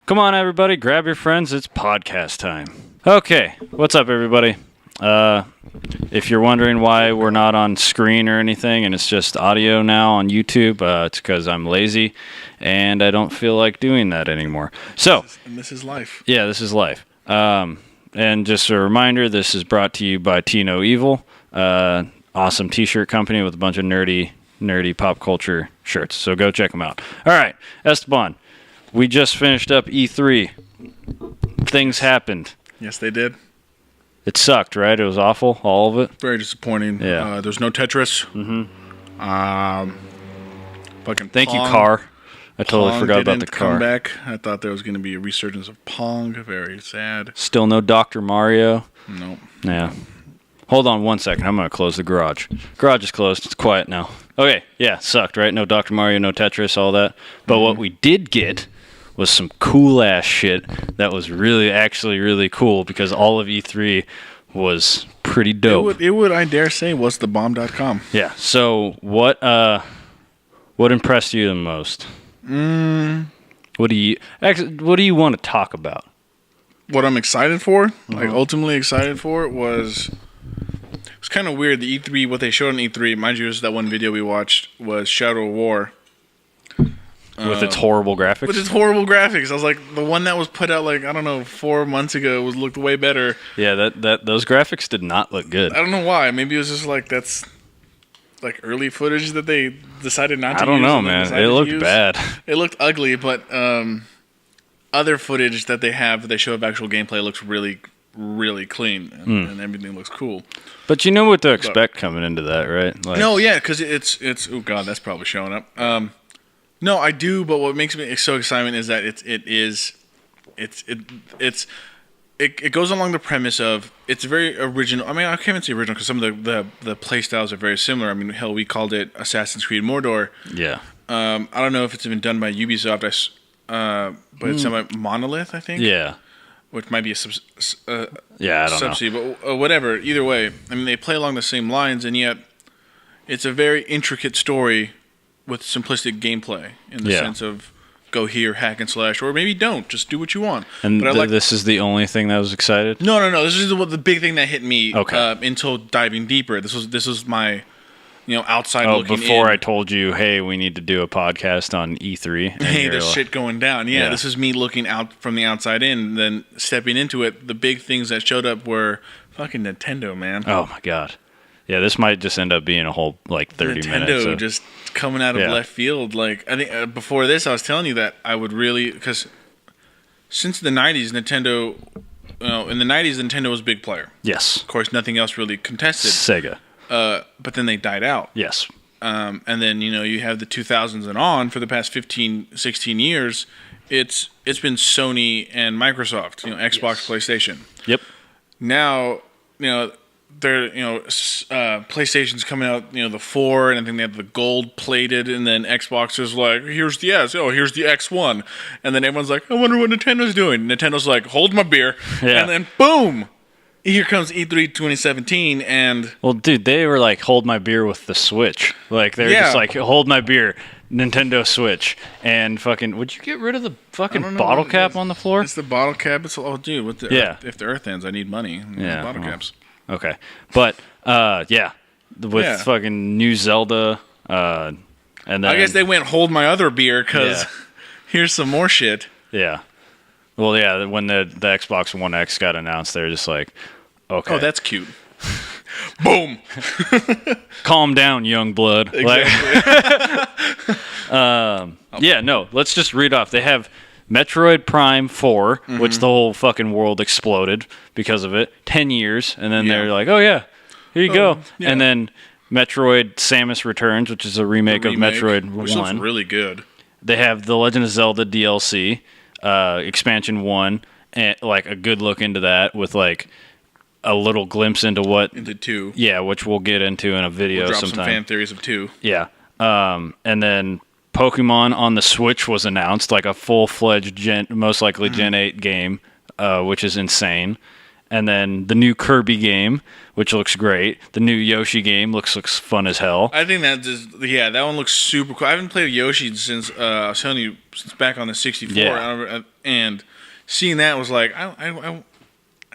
Come on, everybody, grab your friends. It's podcast time. Okay, what's up, everybody? If you're wondering why we're not on screen or anything and it's just audio now on YouTube, it's because I'm lazy and I don't feel like doing that anymore. So, this is life. Yeah, this is life. And just a reminder, this is brought to you by TeeNoEvil, awesome t-shirt company with a bunch of nerdy pop culture shirts. So go check them out. All right, Esteban, we just finished up E3. Things happened. Yes, they did. It sucked, right? It was awful, all of it. Very disappointing. Yeah. There's no Tetris. Fucking Thank Pong. you, car. I totally Pong forgot about the didn't car. come back. I thought there was going to be a resurgence of Pong. Very sad. Still no Dr. Mario. Nope. Yeah. Hold on one second. I'm going to close the garage. Garage is closed. It's quiet now. Okay. Yeah, sucked, right? No Dr. Mario, no Tetris, all that. But what we did get was some cool-ass shit that was actually really cool because all of E3 was pretty dope. It would, I dare say, was the bomb.com. Yeah. So what impressed you the most? What do you want to talk about? What I'm excited for, like ultimately excited for, was it's kind of weird. The E3, what they showed on E3, mind you, is that one video we watched was Shadow of War. With its horrible graphics? With its horrible graphics. I was like, the one that was put out, like, I don't know, 4 months ago looked way better. Yeah, those graphics did not look good. I don't know why. Maybe it was just like, that's like early footage that they decided not to use. I don't know, man. It looked bad. It looked ugly, but other footage that they have that they show of actual gameplay looks really, really clean, and everything looks cool. But you know what to expect coming into that, right? Like, no, yeah, because it's oh god, that's probably showing up. No, I do, but what makes me so excited is that it goes along the premise of it's very original. I mean, I can't even say original because some of the play styles are very similar. I mean, hell, we called it Assassin's Creed Mordor. Yeah. I don't know if it's been done by Ubisoft, but it's done by Monolith, I think. Yeah. Which might be a I don't subsidy, but whatever. Either way, I mean, they play along the same lines, and yet it's a very intricate story with simplistic gameplay in the sense of go here, hack and slash, or maybe don't. Just do what you want. And this is the only thing that was excited? No. This is the big thing that hit me okay. Until diving deeper. This was my outside looking before in. I told you, hey, we need to do a podcast on E3. Hey, there's shit going down. Yeah, this is me looking out from the outside in, then stepping into it. The big things that showed up were fucking Nintendo, man. Oh, my God. Yeah, this might just end up being a whole, 30 minutes. Nintendo just coming out of left field. Like, I think before this, I was telling you that I would really... Because since the 90s, Nintendo... in the 90s, Nintendo was a big player. Yes. Of course, nothing else really contested. Sega. But then they died out. Yes. And then, you have the 2000s and on. For the past 15, 16 years, it's been Sony and Microsoft. Xbox, PlayStation. Yep. Now, they're PlayStation's coming out, the 4, and I think they have the gold plated, and then Xbox is like, here's the S, here's the X1, and then everyone's like, I wonder what Nintendo's doing. Nintendo's like, hold my beer, and then boom, here comes E3 2017, and well, dude, they were like, hold my beer with the Switch, like they're just like, hold my beer, Nintendo Switch, and fucking, would you get rid of the fucking bottle cap on the floor? It's the bottle cap. It's dude, with the if the Earth ends, I need money. Bottle caps. Okay, but with fucking new Zelda, and then I guess they went hold my other beer because here's some more shit. Yeah, well, yeah, when the Xbox One X got announced, they're just like, okay, oh, that's cute. Boom. Calm down, young blood. Exactly. Yeah, no, let's just read off. They have Metroid Prime 4, which the whole fucking world exploded because of it. 10 years, and then they're like, oh yeah, here you go. Yeah. And then Metroid Samus Returns, which is a remake of Metroid 1. Which looks really good. They have The Legend of Zelda DLC, Expansion 1, and like a good look into that with like a little glimpse into into 2. Yeah, which we'll get into in a video drop sometime. Some fan theories of 2. Yeah. And then Pokemon on the Switch was announced, like a full-fledged most likely Gen 8 game, which is insane. And then the new Kirby game, which looks great. The new Yoshi game looks fun as hell. I think that one looks super cool. I haven't played Yoshi since I was telling you, since back on the 64. Yeah. And seeing that was like, I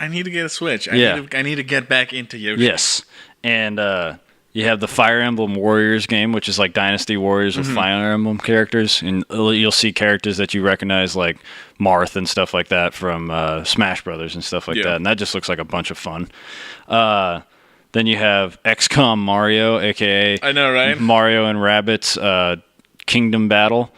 need to get a Switch. I need to get back into Yoshi. Yes. And you have the Fire Emblem Warriors game, which is like Dynasty Warriors with Fire Emblem characters. And you'll see characters that you recognize, like Marth and stuff like that from Smash Brothers and stuff like that. And that just looks like a bunch of fun. Then you have XCOM Mario, a.k.a. I know, right? Mario and Rabbids Kingdom Battle,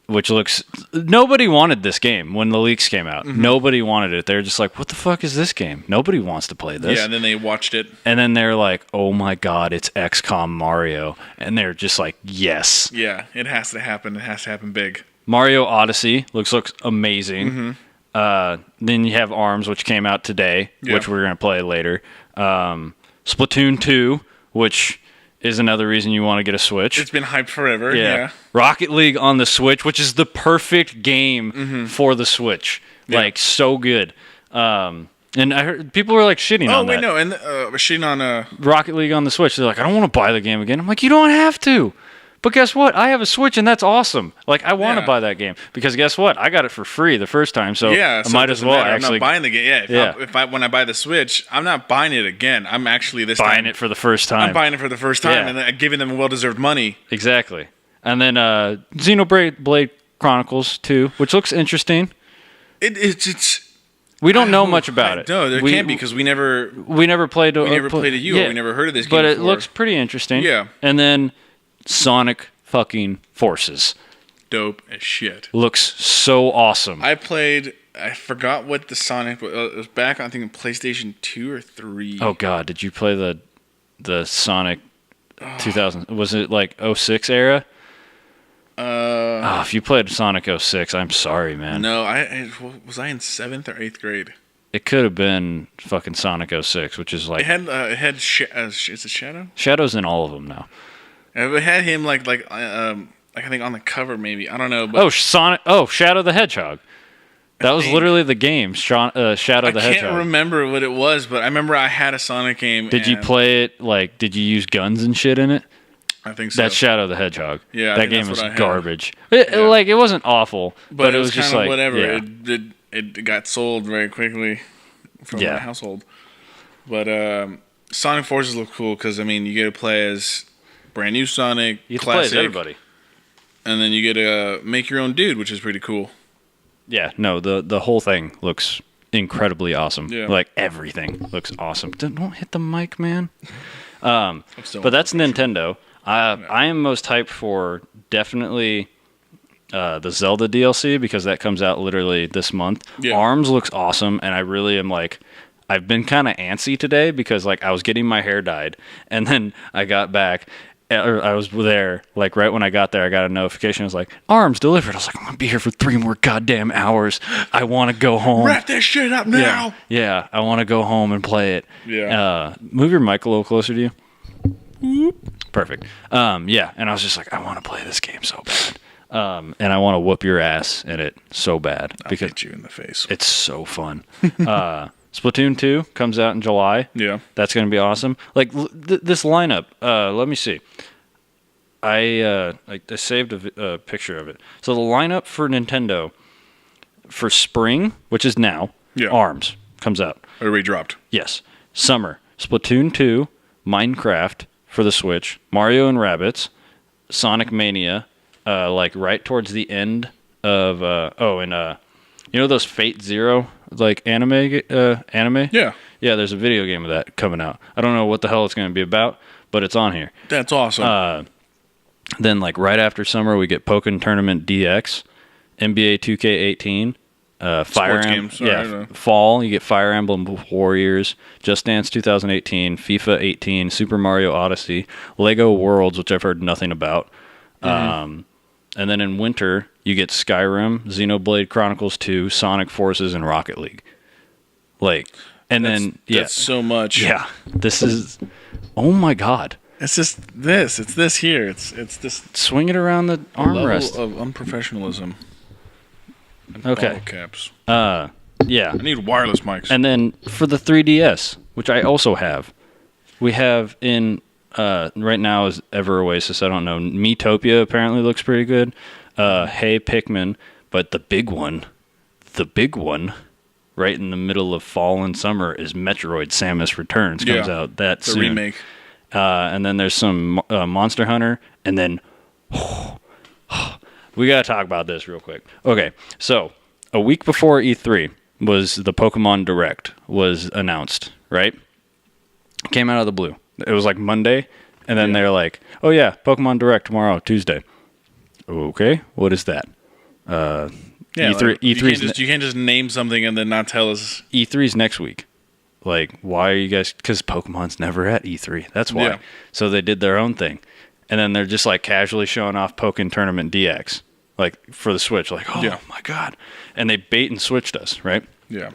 which looks... Nobody wanted this game when the leaks came out. Nobody wanted it. They were just like, what the fuck is this game? Nobody wants to play this. Yeah, and then they watched it. And then they're like, oh my god, it's XCOM Mario. And they're just like, yes. Yeah, it has to happen. It has to happen big. Mario Odyssey looks amazing. Then you have ARMS, which came out today, which we're going to play later. Splatoon 2, which is another reason you want to get a Switch. It's been hyped forever. Yeah. Rocket League on the Switch, which is the perfect game for the Switch. Yeah. Like, so good. And I heard people were like shitting on that. Oh, wait, no. And shitting on... Rocket League on the Switch. They're like, I don't want to buy the game again. I'm like, you don't have to. But guess what? I have a Switch, and that's awesome. Like, I want to buy that game. Because guess what? I got it for free the first time, so I might as well actually... I'm not buying the game. Yeah, when I buy the Switch, I'm not buying it again. I'm actually buying it for the first time. I'm buying it for the first time, and then giving them well-deserved money. Exactly. And then Xenoblade Chronicles 2, which looks interesting. It's... We don't know much about it. No, there can't be because we never played. We never played it. We never heard of this game but before. It looks pretty interesting. Yeah. And then Sonic fucking Forces. Dope as shit. Looks so awesome. I forgot what the Sonic was. It was back on, I think, PlayStation 2 or 3. Oh god, did you play the Sonic 2000? Was it like 06 era? If you played Sonic 06, I'm sorry, man. No, was I in 7th or 8th grade? It could have been fucking Sonic 06, which is like... It had is it Shadow? Shadow's in all of them now. It had him like I think on the cover maybe. I don't know. But Shadow the Hedgehog. That was literally the game, Shadow the Hedgehog. I can't remember what it was, but I remember I had a Sonic game. Did you play it, like, did you use guns and shit in it? I think so. That's Shadow the Hedgehog. Yeah, that game was garbage. It wasn't awful, but it was just like whatever. Yeah. It got sold very quickly from my household. But Sonic Forces look cool because you get to play as brand new Sonic, you classic, play as everybody, and then you get to make your own dude, which is pretty cool. Yeah, no, the whole thing looks incredibly awesome. Yeah. Like everything looks awesome. Don't hit the mic, man. But that's Nintendo. I am most hyped for definitely the Zelda DLC because that comes out literally this month. Yeah. ARMS looks awesome, and I really am like, I've been kind of antsy today because like I was getting my hair dyed, and then I got back. I was there, like right when I got there, I got a notification. I was like, ARMS delivered. I was like, I'm gonna be here for 3 more goddamn hours. I want to go home. Wrap that shit up now. Yeah, I want to go home and play it. Yeah. Move your mic a little closer to you. Perfect. Yeah, and I was just like, I want to play this game so bad. And I want to whoop your ass in it so bad. I'll hit you in the face. It's so fun. Splatoon 2 comes out in July. Yeah. That's going to be awesome. Like, this lineup, let me see. I saved a picture of it. So the lineup for Nintendo for spring, which is now, ARMS comes out. Already dropped. Yes. Summer, Splatoon 2, Minecraft for the Switch, Mario and Rabbids, Sonic Mania, like right towards the end of, you know those Fate Zero like anime? Yeah. Yeah, there's a video game of that coming out. I don't know what the hell it's going to be about, but it's on here. That's awesome. Then like right after summer, we get Pokken Tournament DX, NBA 2K18, Fire Emblem. Fall, you get Fire Emblem Warriors, Just Dance 2018, FIFA 18, Super Mario Odyssey, Lego Worlds, which I've heard nothing about. And then in winter, you get Skyrim, Xenoblade Chronicles 2, Sonic Forces, and Rocket League. That's so much. Yeah, this is. Oh my god! It's just this. It's this here. It's this. Swing it around the armrest of unprofessionalism. Okay. Ball caps. Yeah. I need wireless mics. And then for the 3DS, which I also have, we have in right now is Ever Oasis. I don't know. Miitopia apparently looks pretty good. Hey Pikmin, but the big one, right in the middle of fall and summer is Metroid: Samus Returns. Comes out that the soon. remake. And then there's some Monster Hunter, and then we gotta talk about this real quick. Okay, so a week before E3 was the Pokemon Direct was announced, right? Came out of the blue. It was like Monday, and then they're like, "Oh yeah, Pokemon Direct tomorrow, Tuesday." Okay, what is that? Yeah, E3. like, you can't just name something and then not tell us. E3's next week. Like, why are you guys? Because Pokemon's never at E3. That's why. Yeah. So they did their own thing, and then they're just like casually showing off Pokken Tournament DX, like for the Switch. Like, oh my god! And they bait and switched us, right? Yeah.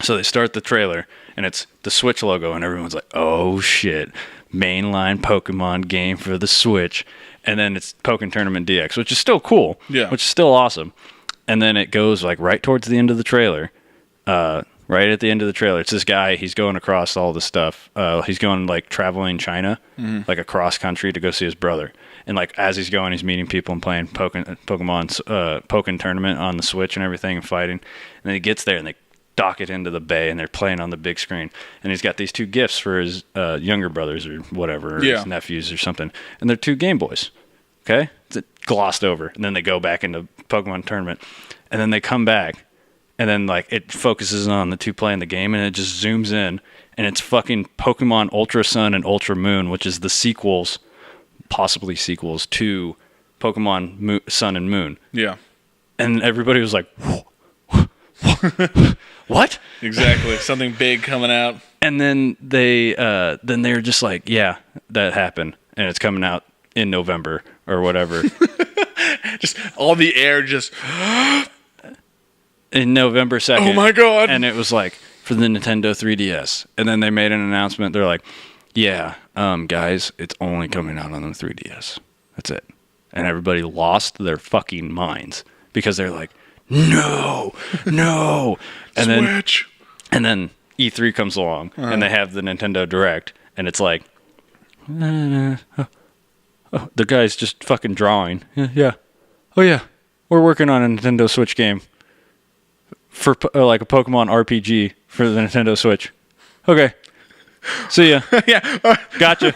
So they start the trailer, and it's the Switch logo, and everyone's like, "Oh shit, mainline Pokemon game for the Switch." And then it's Pokken Tournament DX, which is still cool, which is still awesome. And then it goes like right towards the end of the trailer, right at the end of the trailer. It's this guy. He's going across all the stuff. He's going like traveling China, like across country to go see his brother. And like as he's going, he's meeting people and playing Pokken Tournament on the Switch and everything and fighting. And then he gets there and they dock it into the bay and they're playing on the big screen. And he's got these two gifts for his younger brothers or whatever, or his nephews or something. And they're two Game Boys. Okay? It's glossed over. And then they go back into Pokemon Tournament. And then they come back. And then like it focuses on the two playing the game and it just zooms in. And it's fucking Pokemon Ultra Sun and Ultra Moon, which is the sequels, possibly sequels to Pokemon Sun and Moon. Yeah. And everybody was like, what? Exactly. Something big coming out. And then they're just like, yeah, that happened. And it's coming out in November or whatever. Just all the air just in November 2nd. Oh my god. And it was like for the Nintendo 3DS. And then they made an announcement. They're like, yeah, guys, it's only coming out on the 3DS. That's it. And everybody lost their fucking minds because they're like, no. And Switch. then E3 comes along and they have the Nintendo Direct and it's like, the guy's just fucking drawing. Yeah. Oh yeah. We're working on a Nintendo Switch game for like a Pokemon RPG for the Nintendo Switch. Okay. See ya. Yeah. Gotcha.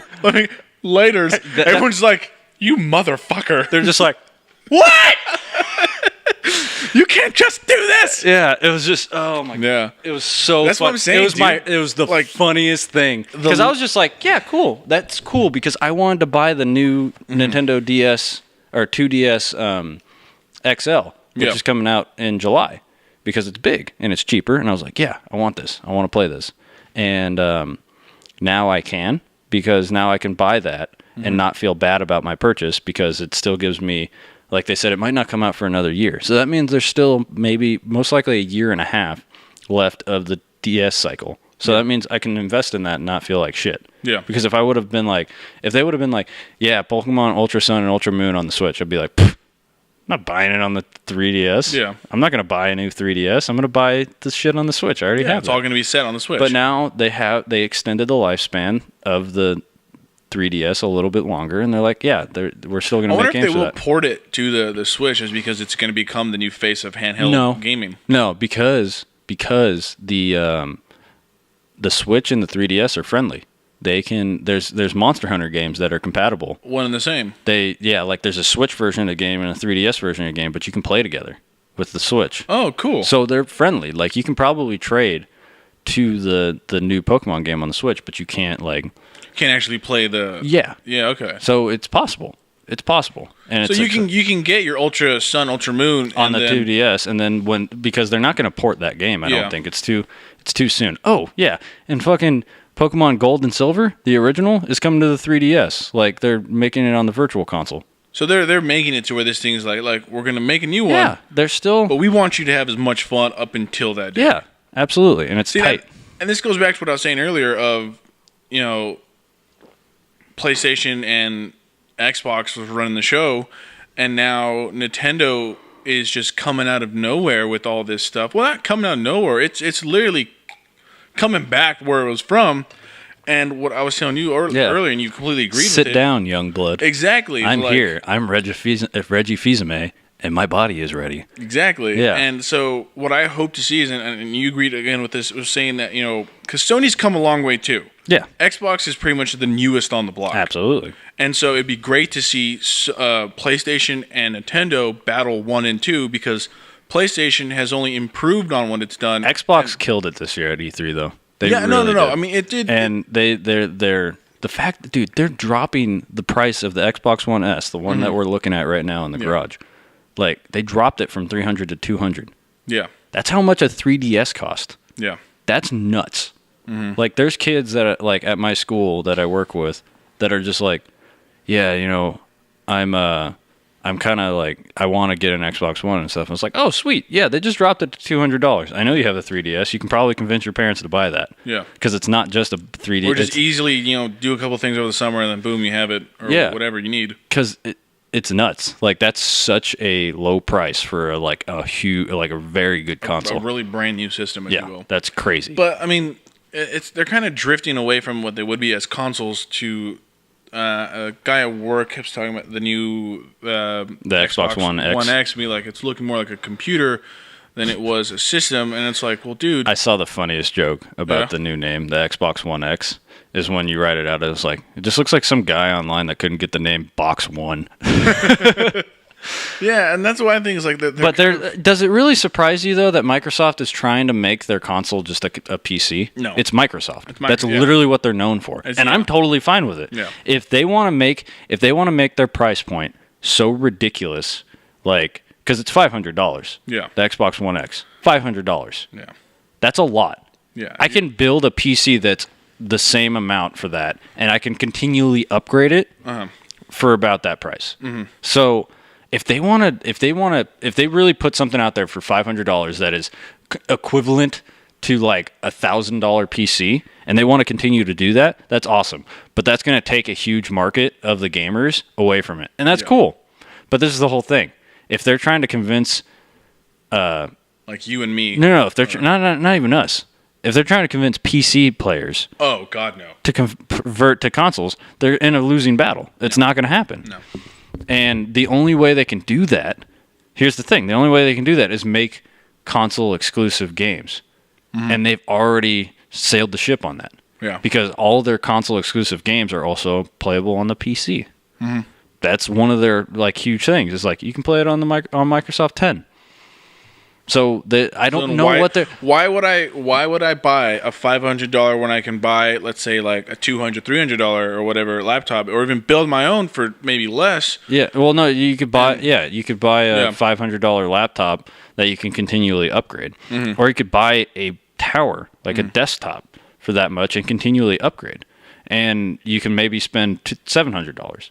Later. Everyone's like, you motherfucker. They're just like, what? You can't just do this. Yeah, it was just oh my god. It was so That's fun. what I'm saying. It was the like, funniest thing. Because I was just like, yeah, cool. That's cool because I wanted to buy the new Nintendo DS or 2DS XL, which is coming out in July because it's big and it's cheaper. And I was like, yeah, I want this. I want to play this. And now I can because now I can buy that and not feel bad about my purchase because it still gives me. Like they said, it might not come out for another year. So that means there's still most likely a year and a half left of the DS cycle. So that means I can invest in that and not feel like shit. Yeah. Because if they would have been like, yeah, Pokemon Ultra Sun and Ultra Moon on the Switch, I'd be like, I'm not buying it on the 3DS. Yeah. I'm not going to buy a new 3DS. I'm going to buy the shit on the Switch. I already have it. It's all going to be set on the Switch. But now they extended the lifespan of the 3DS a little bit longer, and they're like, yeah, we're still going to make games for that. I wonder if they will port it to the Switch is because it's going to become the new face of handheld gaming. No, because the Switch and the 3DS are friendly. They can there's Monster Hunter games that are compatible. One and the same. Like there's a Switch version of a game and a 3DS version of a game, but you can play together with the Switch. Oh, cool. So they're friendly. Like you can probably trade to the new Pokemon game on the Switch, but you can't can't actually play the yeah okay. So it's possible, and so you can get your Ultra Sun, Ultra Moon on the 2DS, and then because they're not going to port that game, I don't think it's too soon. Oh yeah, and fucking Pokemon Gold and Silver, the original, is coming to the 3DS. Like they're making it on the Virtual Console. So they're making it to where this thing's like we're going to make a new one. Yeah, they're still. But we want you to have as much fun up until that day. Yeah, absolutely, and it's tight. And this goes back to what I was saying earlier of PlayStation and Xbox was running the show, and now Nintendo is just coming out of nowhere with all this stuff. Well, not coming out of nowhere. It's literally coming back where it was from. And what I was telling you earlier, and you completely agreed with it. Sit down, young blood. Exactly. I'm here. I'm Reggie Fils-Aimé, and my body is ready. Exactly. Yeah. And so what I hope to see is, and you agreed again with this, was saying that, because Sony's come a long way too. Yeah. Xbox is pretty much the newest on the block. Absolutely. And so it'd be great to see PlayStation and Nintendo battle 1 and 2, because PlayStation has only improved on what it's done. Xbox killed it this year at E3, though. No. Did. I mean, it did. And they're the fact that, dude, they're dropping the price of the Xbox One S, the one that we're looking at right now in the garage. Like, they dropped it from $300 to $200. Yeah. That's how much a 3DS cost. Yeah. That's nuts. Like, there's kids that are, like, at my school that I work with that are just like, yeah, I'm kind of like, I want to get an Xbox One and stuff. And it's like, oh, sweet. Yeah, they just dropped it to $200. I know you have a 3DS. You can probably convince your parents to buy that. Yeah. Because it's not just a 3DS. Or just easily, do a couple things over the summer and then boom, you have it. Or whatever you need. Because it's nuts. Like, that's such a low price for a huge, a very good console. A really brand new system, if you will. That's crazy. But, I mean, they're kind of drifting away from what they would be as consoles to... a guy at work keeps talking about the new the Xbox One X. One X, be like, it's looking more like a computer than it was a system, and it's like, well, dude. I saw the funniest joke about the new name, the Xbox One X, is when you write it out. It was like, it just looks like some guy online that couldn't get the name Box One. Yeah, and that's why I think it's like does it really surprise you though that Microsoft is trying to make their console just a PC? No, it's Microsoft. That's literally what they're known for, and I'm totally fine with it. Yeah. If they want to make their price point so ridiculous, like, because it's $500. Yeah. The Xbox One X, $500. Yeah. That's a lot. Yeah. I can build a PC that's the same amount for that, and I can continually upgrade it for about that price. Mm-hmm. So. If they really put something out there for $500 that is equivalent to like $1,000 PC, and they want to continue to do that, that's awesome. But that's going to take a huge market of the gamers away from it, and that's cool. But this is the whole thing. If they're trying to convince, like you and me, no, if they're not even us. If they're trying to convince PC players, oh God, no, to convert to consoles, they're in a losing battle. It's not going to happen. No. And the only way they can do that, here's the thing, the only way they can do that is make console exclusive games. Mm-hmm. And they've already sailed the ship on that. Yeah. Because all their console exclusive games are also playable on the PC. Mm-hmm. That's one of their huge things. It's like you can play it on Microsoft 10. So I don't know what they're... Why would I buy a $500 when I can buy, let's say, like a $200, $300 or whatever laptop, or even build my own for maybe less? Yeah. Well, no, you could buy a $500 laptop that you can continually upgrade, or you could buy a tower, like a desktop, for that much and continually upgrade, and you can maybe spend $700.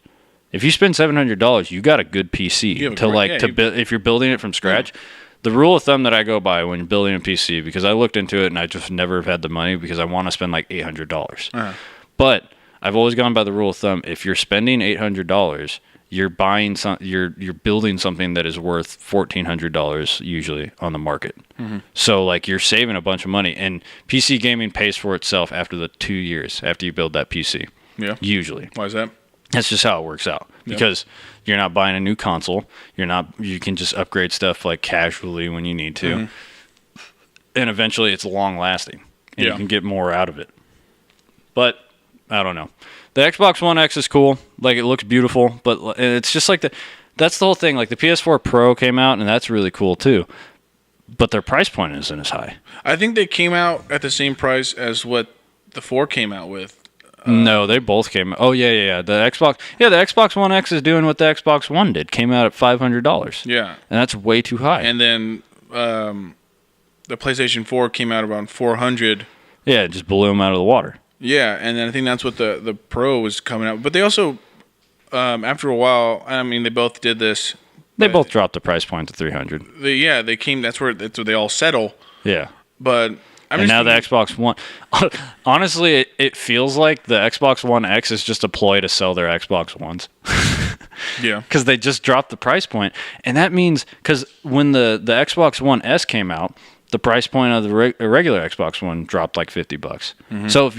If you spend $700, you got a good PC build. If you're building it from scratch. Yeah. The rule of thumb that I go by when building a PC, because I looked into it and I just never have had the money because I want to spend like $800. Uh-huh. But I've always gone by the rule of thumb: if you're spending $800, you're buying you're building something that is worth $1,400 usually on the market. Mm-hmm. So like you're saving a bunch of money, and PC gaming pays for itself after the 2 years after you build that PC. Yeah, usually. Why is that? That's just how it works out, because you're not buying a new console. You can just upgrade stuff like casually when you need to. Mm-hmm. And eventually it's long lasting and you can get more out of it. But I don't know. The Xbox One X is cool. Like, it looks beautiful, but it's just like that's the whole thing. Like, the PS4 Pro came out and that's really cool too. But their price point isn't as high. I think they came out at the same price as what the 4 came out with. No, they both came. Oh yeah. The Xbox One X is doing what the Xbox One did. Came out at $500. Yeah, and that's way too high. And then the PlayStation 4 came out around $400. Yeah, it just blew them out of the water. Yeah, and then I think that's what the Pro was coming out. But they also, after a while, I mean, they both did this. They both dropped the price point to $300. They came. That's where they all settle. Yeah, but. And now the Xbox One. Honestly, it feels like the Xbox One X is just a ploy to sell their Xbox Ones. Yeah. Because they just dropped the price point. And that means, because when the Xbox One S came out, the price point of the regular Xbox One dropped like $50. Mm-hmm. So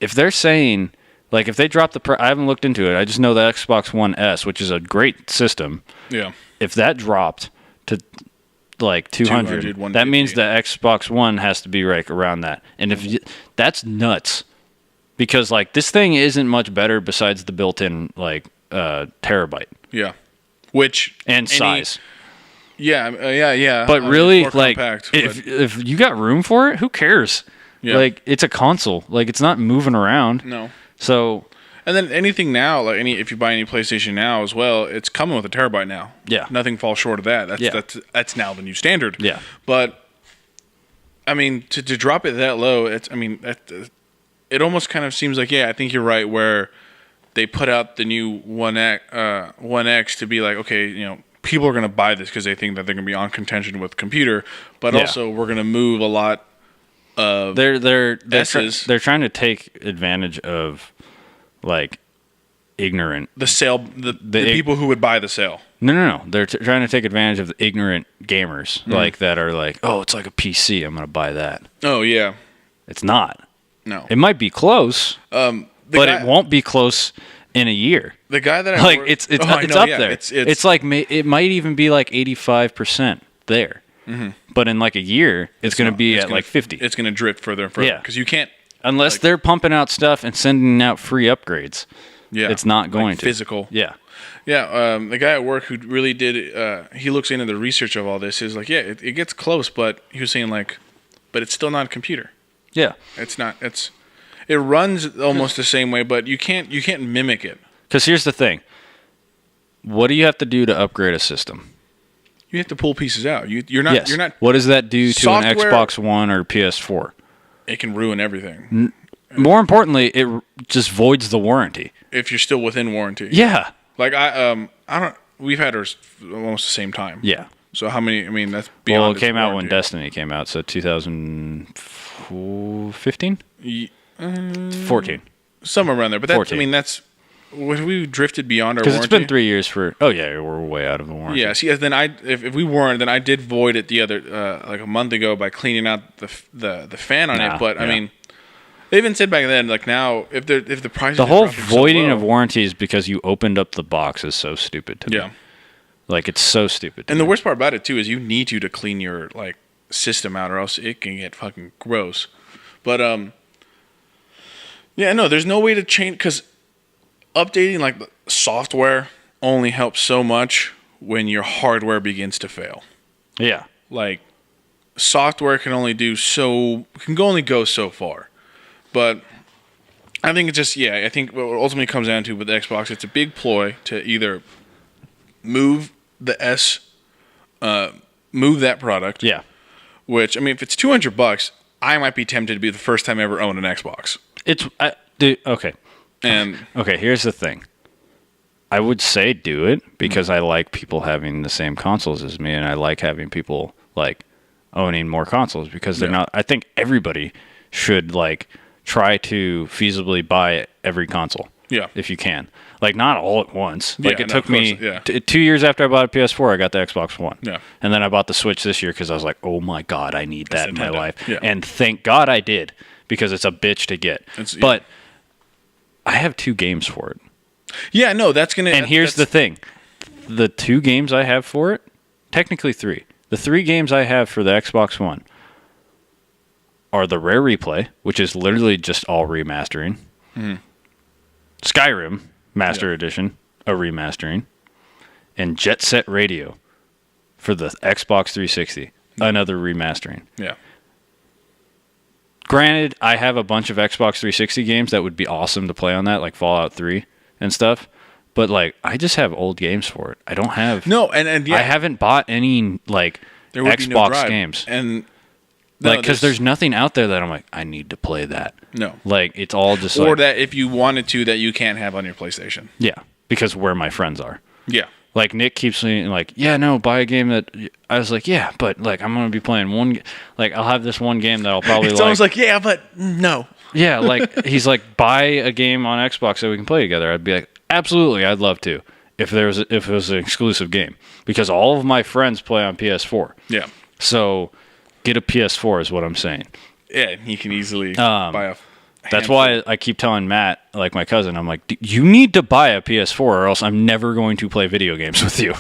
if they're saying, like, if they drop the price, I haven't looked into it. I just know the Xbox One S, which is a great system. Yeah. If that dropped to like 200, that means the Xbox One has to be like around that. And that's nuts, because like this thing isn't much better besides the built-in like terabyte. Yeah. Size. Yeah. But really, like, compact, if you got room for it, who cares? Yeah. Like, it's a console. Like, it's not moving around. No. So. And then anything now, like if you buy any PlayStation now as well, it's coming with a terabyte now. Yeah. Nothing falls short of that. That's now the new standard. Yeah. But I mean, to drop it that low, it almost kind of seems like, I think you're right, where they put out the new One X to be like, okay, people are going to buy this because they think that they're going to be on contention with computer, but also we're going to move a lot of they're trying to take advantage of like ignorant the people who would buy the sale. No. They're trying to take advantage of the ignorant gamers, like that are like, oh, it's like a PC. I'm going to buy that. Oh yeah, it's not. No, it might be close, but it won't be close in a year. The guy that it's up there. It's like it might even be like 85% there. Mm-hmm. But in like a year, it's going to be at like 50. It's going to drift further and further. Yeah, because you can't unless they're pumping out stuff and sending out free upgrades. Yeah, it's not going to physical. Yeah. Yeah, the guy at work who really did, he looks into the research of all this, is like, it gets close, but he was saying like, but it's still not a computer. Yeah, it's not. It runs almost the same way, but you can't mimic it. Because here's the thing: what do you have to do to upgrade a system? You have to pull pieces out. You're not. What does that do to an Xbox One or PS4? It can ruin everything. More importantly, it just voids the warranty if you're still within warranty. Yeah. Like I don't. We've had ours almost the same time. Yeah. So how many? I mean, that's beyond. Well, it came out when Destiny came out, so 2015, 14, somewhere around there. But that's. I mean, that's. We drifted beyond our warranty. Because it's been 3 years for. Oh yeah, we're way out of the warranty. Yeah. See, then if we weren't, then I did void it the other like a month ago by cleaning out the fan on it. But I mean. They even said back then, like now, if the price the whole voiding of warranty is because you opened up the box is so stupid to me. Yeah, like it's so stupid. And the worst part about it too is you need to clean your like system out, or else it can get fucking gross. But there's no way to change, because updating like software only helps so much when your hardware begins to fail. Yeah, like software can only go so far. But I think it's just, I think what ultimately comes down to with the Xbox, it's a big ploy to either move the S, move that product. Yeah. Which, I mean, if it's $200, I might be tempted to be the first time I ever own an Xbox. Okay. And okay, here's the thing. I would say do it because I like people having the same consoles as me, and I like having people like owning more consoles because they're not. I think everybody should like try to feasibly buy every console. Yeah. If you can. Like, not all at once. Like, it took me 2 years after I bought a PS4, I got the Xbox One. Yeah. And then I bought the Switch this year because I was like, oh my God, I need that in my life. Yeah. And thank God I did, because it's a bitch to get. But I have 2 games for it. Yeah, no, that's going to... And here's the thing. The 2 games I have for it, technically 3. The 3 games I have for the Xbox One are the Rare Replay, which is literally just all remastering. Mm-hmm. Skyrim, Master Edition, a remastering. And Jet Set Radio for the Xbox 360, another remastering. Yeah. Granted, I have a bunch of Xbox 360 games that would be awesome to play on that, like Fallout 3 and stuff. But, like, I just have old games for it. I don't have... No, and I haven't bought any, like, Xbox games. And... Like, because there's nothing out there that I'm like, I need to play that. No. Like, it's all just or that if you wanted to, that you can't have on your PlayStation. Yeah, because where my friends are. Yeah. Like, Nick keeps saying, like, yeah, no, buy a game that... I was like, yeah, but, like, I'm going to be playing one... Like, I'll have this one game that I'll probably It's almost like, yeah, but no. Yeah, like, he's like, buy a game on Xbox that we can play together. I'd be like, absolutely, I'd love to. If it was an exclusive game. Because all of my friends play on PS4. Yeah. So, get a PS4 is what I'm saying. Yeah, you can easily buy a... That's why I keep telling Matt, like my cousin, I'm like, you need to buy a PS4 or else I'm never going to play video games with you.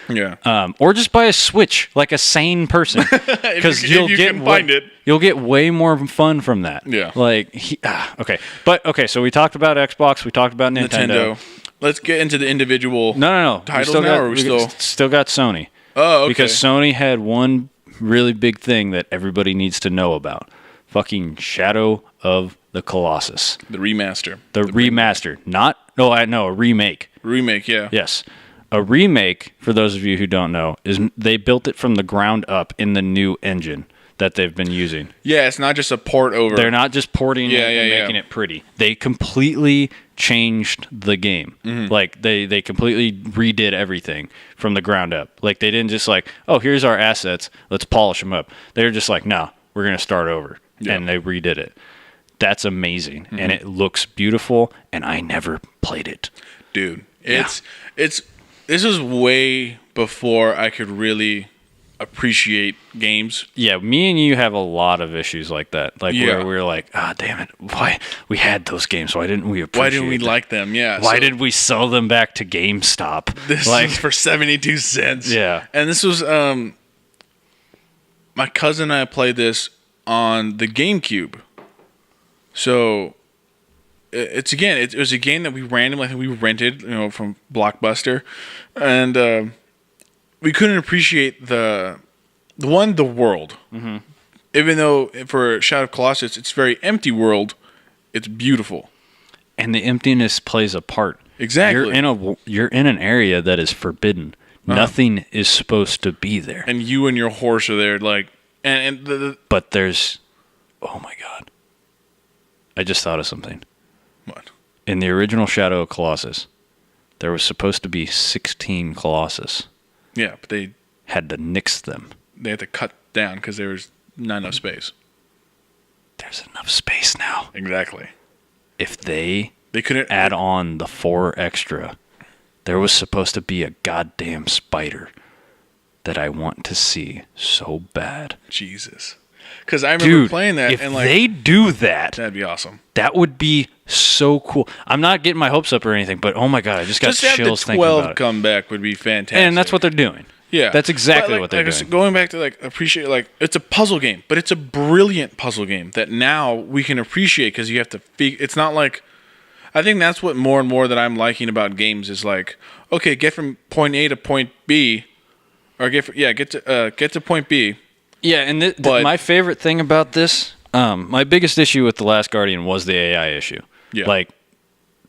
Yeah. Or just buy a Switch, like a sane person. Because you can find it. You'll get way more fun from that. Yeah. Like, okay. But, okay, so we talked about Xbox, we talked about Nintendo. Let's get into the individual No. titles now, or we still got Sony. Oh, okay. Because Sony had one really big thing that everybody needs to know about. Fucking Shadow of the Colossus. The remaster. The remaster. A remake. Remake, yeah. Yes. A remake, for those of you who don't know, is they built it from the ground up in the new engine that they've been using. Yeah, it's not just a port over. They're not just porting it and making it pretty. They completely changed the game. Mm-hmm. Like, they completely redid everything from the ground up. Like, they didn't just like, oh, here's our assets, let's polish them up. They were just like, no, we're going to start over. Yeah. And they redid it. That's amazing. Mm-hmm. And it looks beautiful, and I never played it. Dude, this is way before I could really appreciate games. Yeah, me and you have a lot of issues like that. Like, where we're like, damn it, why we had those games? Why didn't we appreciate Why didn't we like them? Yeah. Why did we sell them back to GameStop? This was for 72 cents. Yeah. And this was, my cousin and I played this on the GameCube. So it was a game that we randomly, I think we rented, from Blockbuster, and we couldn't appreciate the world. Mm-hmm. Even though for Shadow of Colossus, it's a very empty world, it's beautiful, and the emptiness plays a part. Exactly, you're in an area that is forbidden. Uh-huh. Nothing is supposed to be there, and you and your horse are there, like, but there's, oh my god. I just thought of something. What? In the original Shadow of Colossus, there was supposed to be 16 Colossus. Yeah, but they had to nix them. They had to cut down because there was not enough space. There's enough space now. Exactly. If they couldn't add on the 4 extra, there was supposed to be a goddamn spider that I want to see so bad. Jesus. Because I remember playing that, if and like, they do that, that'd be awesome. That would be so cool. I'm not getting my hopes up or anything, but oh my god, I just got chills thinking about it. 12 comeback would be fantastic, and that's what they're doing. Yeah, that's exactly what they're doing. Going back to appreciate, it's a puzzle game, but it's a brilliant puzzle game that now we can appreciate because you have to. It's not like, I think that's what more and more that I'm liking about games is like, okay, get from point A to point B, or get to point B. Yeah, and my favorite thing about this, my biggest issue with The Last Guardian was the AI issue. Yeah. Like,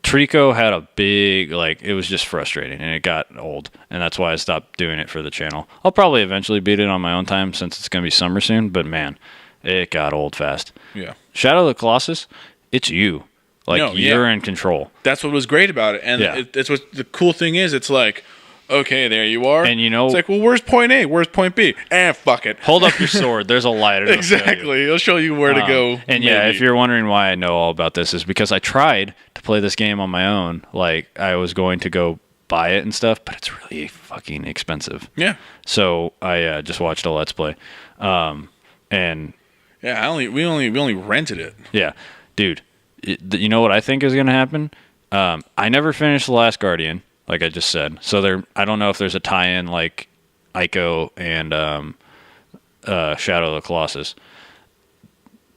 Trico had a big, it was just frustrating, and it got old, and that's why I stopped doing it for the channel. I'll probably eventually beat it on my own time since it's going to be summer soon, but man, it got old fast. Yeah. Shadow of the Colossus, it's you. You're in control. That's what was great about it, and that's what the cool thing is. It's like, okay, there you are. And it's like, well, where's point A? Where's point B? Fuck it. Hold up your sword. There's a light. Exactly. It'll show you where to go. And if you're wondering why I know all about this, is because I tried to play this game on my own. Like, I was going to go buy it and stuff, but it's really fucking expensive. Yeah. So I just watched a Let's Play, and yeah, we only rented it. Yeah, dude. You know what I think is going to happen? I never finished The Last Guardian. Like I just said. So I don't know if there's a tie-in like Ico and Shadow of the Colossus.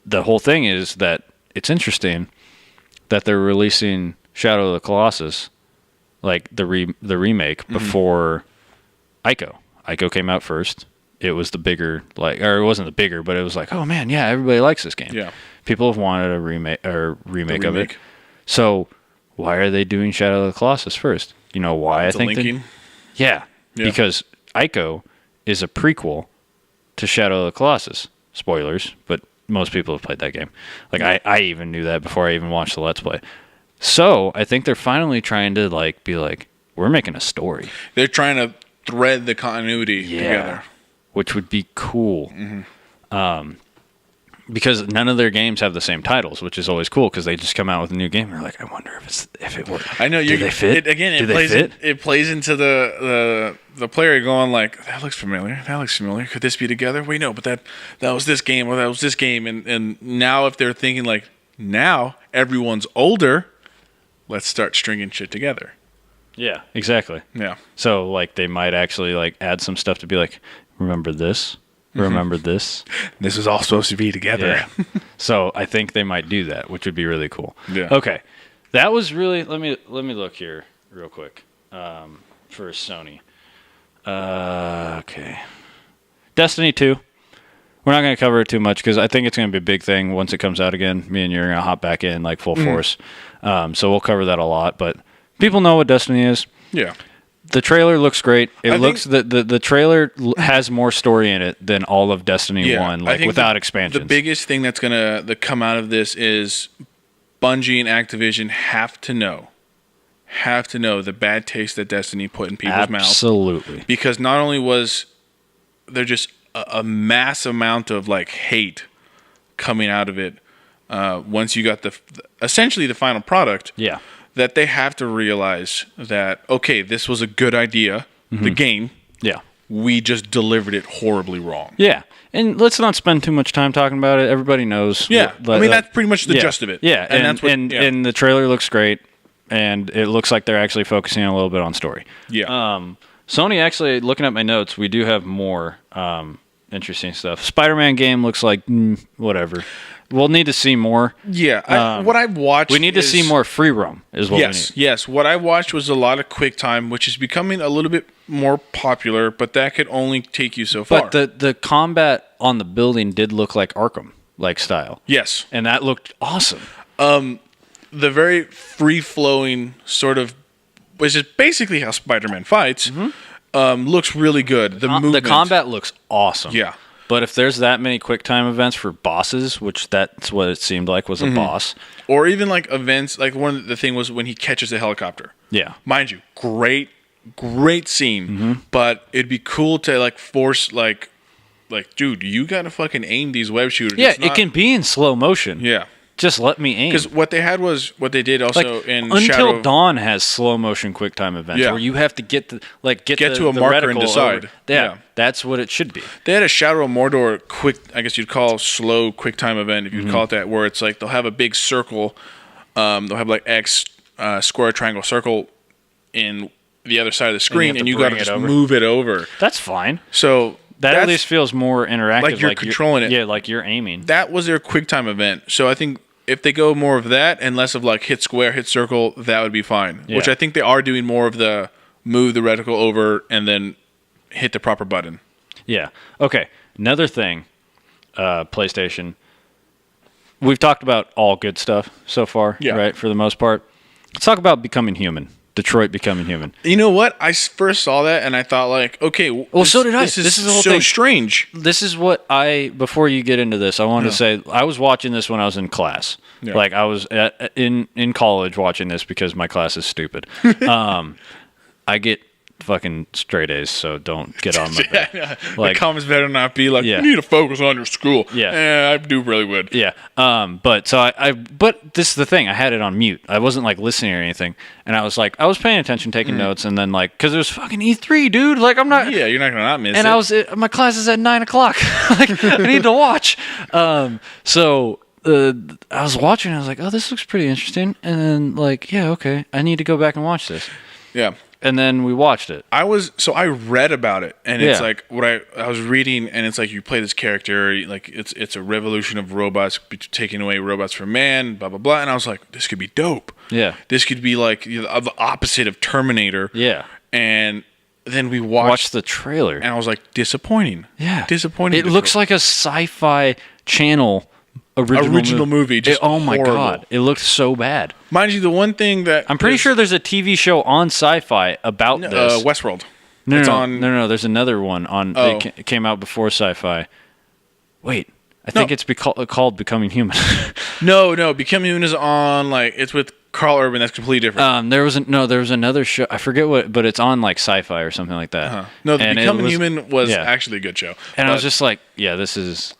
The whole thing is that it's interesting that they're releasing Shadow of the Colossus, like the remake, before Ico. Ico came out first. It was the bigger, or it wasn't the bigger, but it was like, oh man, yeah, everybody likes this game. Yeah. People have wanted a remake of it. So why are they doing Shadow of the Colossus first? You know why? It's linking. Yeah, because Ico is a prequel to Shadow of the Colossus. Spoilers, but most people have played that game. Like, I even knew that before I even watched the Let's Play. So I think they're finally trying to be like, we're making a story. They're trying to thread the continuity together. Which would be cool. Because none of their games have the same titles, which is always cool because they just come out with a new game and you're like, I wonder if it works. I know. Do they fit? It plays into the player going like, that looks familiar. That looks familiar. Could this be together? Wait, no, but that was this game or that was this game. And now if they're thinking like, now everyone's older, let's start stringing shit together. Yeah, exactly. Yeah. So like they might actually like add some stuff to be like, remember this? Remember this? This is all supposed to be together. Yeah. So I think they might do that, which would be really cool. Yeah. Okay. That was really let me look here real quick. For Sony. Okay. Destiny 2. We're not going to cover it too much because I think it's going to be a big thing once it comes out again. Me and you are going to hop back in like full force. So we'll cover that a lot, but people know what Destiny is. Yeah. The trailer looks great. The trailer has more story in it than all of Destiny 1, like without expansions. The biggest thing that's going to come out of this is Bungie and Activision have to know the bad taste that Destiny put in people's mouths. Absolutely. Because not only was there just a mass amount of like hate coming out of it once you got essentially the final product. Yeah. That they have to realize that, okay, this was a good idea, the game. Yeah. We just delivered it horribly wrong. Yeah. And let's not spend too much time talking about it. Everybody knows. Yeah. That's pretty much the gist of it. Yeah. And that's what, and the trailer looks great. And it looks like they're actually focusing a little bit on story. Yeah. Sony, actually, looking at my notes, we do have more interesting stuff. Spider-Man game looks like whatever. We'll need to see more. Yeah, what I've watched. We need to see more free roam. Is what we need. Yes. What I watched was a lot of QuickTime, which is becoming a little bit more popular, but that could only take you so far. But the combat on the building did look like Arkham like style. Yes, and that looked awesome. The very free flowing sort of, which is basically how Spider-Man fights, looks really good. The combat looks awesome. Yeah. But if there's that many QuickTime events for bosses, which that's what it seemed like was a boss. Or even like events, like one of the thing was when he catches a helicopter. Yeah. Mind you, great scene. But it'd be cool to like force like, dude, you gotta fucking aim these web shooters. Yeah, it can be in slow motion. Yeah. Just let me aim. Because what they did also in Until Shadow... Dawn has slow motion QuickTime events where you have to get to a marker and decide. Yeah, that's what it should be. They had a Shadow of Mordor I guess you'd call slow QuickTime event if you'd call it that, where it's like they'll have a big circle, they'll have like X, square, triangle, circle in the other side of the screen, and you got to just move it over. That's fine. So that at least feels more interactive. Like you're controlling it. Yeah, like you're aiming. That was their QuickTime event. So I think if they go more of that and less of like hit square, hit circle, that would be fine. Yeah. Which I think they are doing more of the move the reticle over and then hit the proper button. Yeah. Okay. Another thing, PlayStation. We've talked about all good stuff so far, right? For the most part. Let's talk about becoming human. Detroit becoming human. You know what? I first saw that and I thought like, okay, well, so did I. This is the whole thing. Strange. This is what before you get into this, I wanted to say I was watching this when I was in class. Yeah. Like I was in college watching this because my class is stupid. I get fucking straight A's, so don't get on my back. Like, the comments better not be like, you need to focus on your school. Yeah. I do really good. Yeah. But this is the thing. I had it on mute. I wasn't like listening or anything. And I was paying attention, taking notes, and then like, cause it was fucking E3, dude. Like I'm not. Yeah, you're not gonna not miss it. And my class is at 9:00. Like I need to watch. So I was watching. And I was like, oh, this looks pretty interesting. And then like, yeah, okay, I need to go back and watch this. Yeah. And then we watched it. I read about it, and it's like what I was reading, and it's like you play this character, like it's a revolution of robots, taking away robots from man, blah blah blah. And I was like, this could be dope. Yeah, this could be like the opposite of Terminator. Yeah, and then we watched the trailer, and I was like, disappointing. Yeah, disappointing. It looks like a sci-fi channel. Original movie. Just oh my god, it looked so bad. Mind you, the one thing that I'm pretty sure there's a TV show on Sci-Fi about this. Westworld. No. There's another one on. It came out before Sci-Fi. Wait, I think it's called Becoming Human. No. Become Human is on like it's with Carl Urban. That's completely different. There was another show. I forget what, but it's on like Sci-Fi or something like that. No, the Become Human was actually a good show. And I was just like, yeah, this is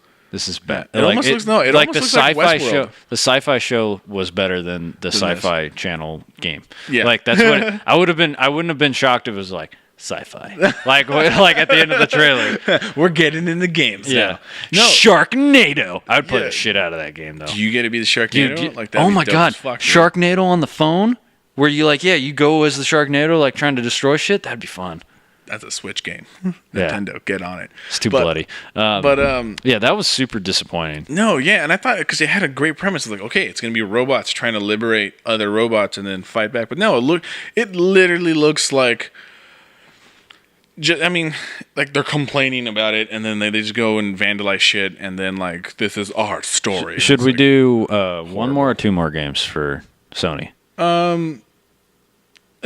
bad. It almost looks like the Sci-Fi Westworld. show. The Sci-Fi show was better than the Sci-Fi Channel game. Yeah, like that's what I wouldn't have been shocked if it was like Sci-Fi. like at the end of the trailer, we're getting in the games. Yeah, no Sharknado. I would play the shit out of that game though. Do you get to be the Sharknado? Dude, like that? Oh my god, Sharknado on the phone, where you you go as the Sharknado, like trying to destroy shit. That'd be fun. That's a Switch game. Nintendo, get on it. It's too bloody. Yeah, that was super disappointing. No, yeah, and I thought because it had a great premise, like okay, it's gonna be robots trying to liberate other robots and then fight back. But no, it literally looks like. Like they're complaining about it, and then they just go and vandalize shit, and then like this is our story. Should we do one more or two more games for Sony? Let's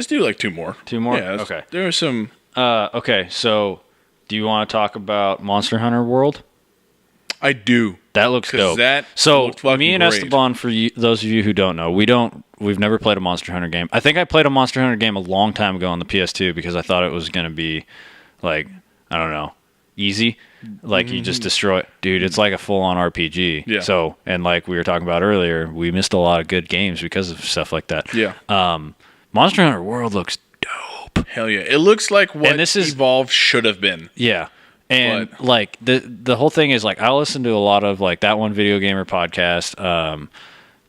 do like two more. Two more? Yeah. Okay. There are some. Okay, so do you want to talk about Monster Hunter World? I do. That looks dope. So me and Esteban, for those of you who don't know, we've never played a Monster Hunter game. I think I played a Monster Hunter game a long time ago on the PS2 because I thought it was going to be like, I don't know, easy. Like you just destroy it. Dude, it's like a full-on RPG. Yeah. So, and like we were talking about earlier, we missed a lot of good games because of stuff like that. Yeah. Monster Hunter World looks dope. Hell yeah. It looks like what Evolve should have been. Yeah. And like the whole thing is like I listen to a lot of like That One Video Gamer podcast,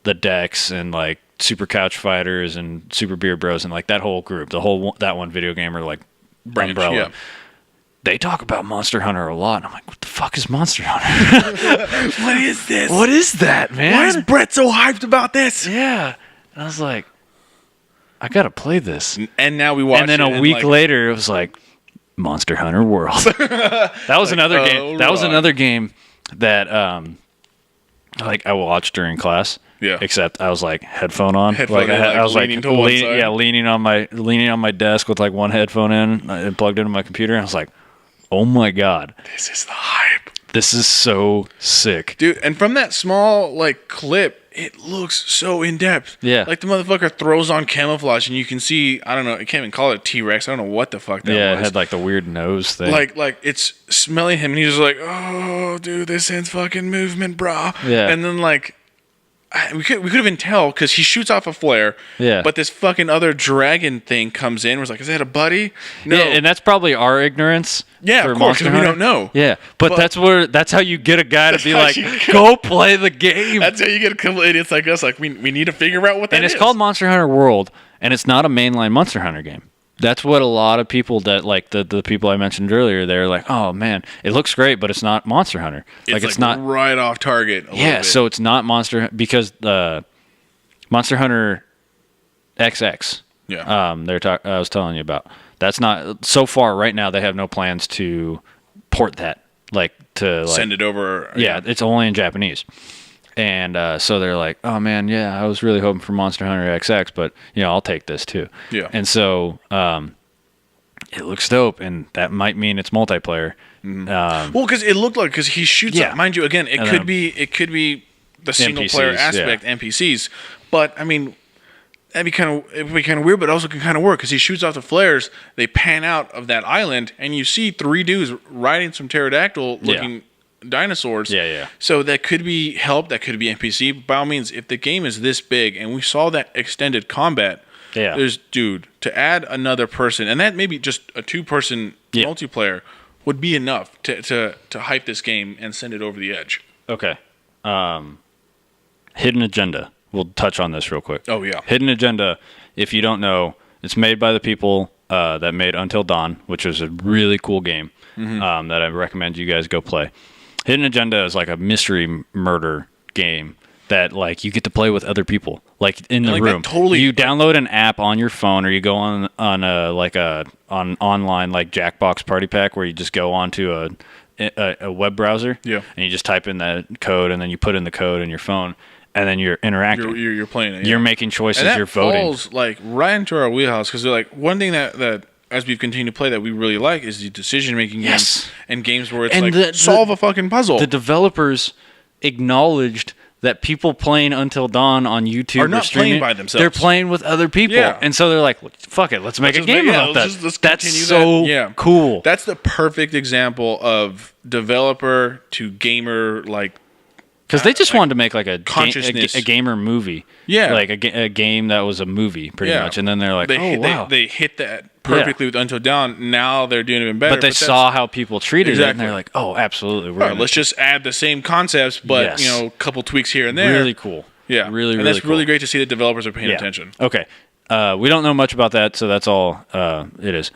the Dex and like Super Couch Fighters and Super Beer Bros and like that whole group, That One Video Gamer like branch, umbrella. Yeah. They talk about Monster Hunter a lot. And I'm like, what the fuck is Monster Hunter? What is this? What is that, man? Why is Brett so hyped about this? Yeah. And I was like, I gotta play this. And now we watch it. And then a week later, it was like Monster Hunter World. That was another game. That was another game that like I watched during class. Yeah. Except I was like headphone on. Headphone I was leaning to one side. Yeah, leaning on my desk with like one headphone in and plugged into my computer. And I was like, oh my god, this is the hype. This is so sick, dude. And from that small like clip, it looks so in depth. Yeah. Like the motherfucker throws on camouflage, and you can see. I don't know. I can't even call it a T-Rex. I don't know what the fuck that was. Yeah, it had like the weird nose thing. Like it's smelling him, and he's just like, "Oh, dude, this ain't fucking movement, brah." Yeah. And then like. We could even tell because he shoots off a flare. Yeah. But this fucking other dragon thing comes in. Was like, is that a buddy? No. Yeah, and that's probably our ignorance. Yeah, of course, because we don't know. Yeah, but that's how you get a guy to be like, go play the game. That's how you get a couple idiots like us. Like we need to figure out what that is. And it's called Monster Hunter World, and it's not a mainline Monster Hunter game. That's what a lot of people that like the people I mentioned earlier. They're like, oh man, it looks great, but it's not Monster Hunter. It's not right off target. Yeah, so it's not Monster because Monster Hunter XX. Yeah. I was telling you about. That's not so far right now. They have no plans to port that send it over. Yeah, it's only in Japanese. And so they're like, oh, man, yeah, I was really hoping for Monster Hunter XX, but, I'll take this, too. Yeah. And so it looks dope, and that might mean it's multiplayer. Mm-hmm. Well, because it looked like, because he shoots up. Mind you, again, it could be the single-player aspect, NPCs. But, I mean, it'd be kind of weird, but also can kind of work, because he shoots off the flares, they pan out of that island, and you see three dudes riding some pterodactyl-looking dinosaurs. Yeah. So that could be help, that could be NPC. By all means, if the game is this big and we saw that extended combat, there's to add another person, and that maybe just a 2-person multiplayer would be enough to hype this game and send it over the edge. Okay. Hidden Agenda. We'll touch on this real quick. Oh yeah. Hidden Agenda, if you don't know, it's made by the people that made Until Dawn, which is a really cool game that I recommend you guys go play. Hidden Agenda is like a mystery murder game that like you get to play with other people, like in the room. You download an app on your phone, or you go on online like Jackbox Party Pack, where you just go onto a web browser, and you just type in that code, and then you put in the code in your phone, and then you're interacting. You're playing it. You're making choices. And that you're voting. Falls like right into our wheelhouse, because like one thing that as we've continued to play that we really like is the decision-making games and games where it's solve a fucking puzzle. The developers acknowledged that people playing Until Dawn on YouTube Are not streaming, playing by themselves. They're playing with other people. Yeah. And so they're like, fuck it, let's make a Let's game about that. let's That's continue so that. Yeah. cool. That's the perfect example of developer to gamer, like, Because they just wanted to make like a consciousness. a gamer movie. Yeah. Like a game that was a movie, pretty much. And then they're like, wow. They hit that perfectly with Until Dawn. Now they're doing even better. But they saw how people treated it, and they're like, oh, absolutely. Let's just add the same concepts, but, a couple tweaks here and there. Really cool. Yeah. Really, and that's cool. really great to see that developers are paying attention. Okay. We don't know much about that, so that's all it is.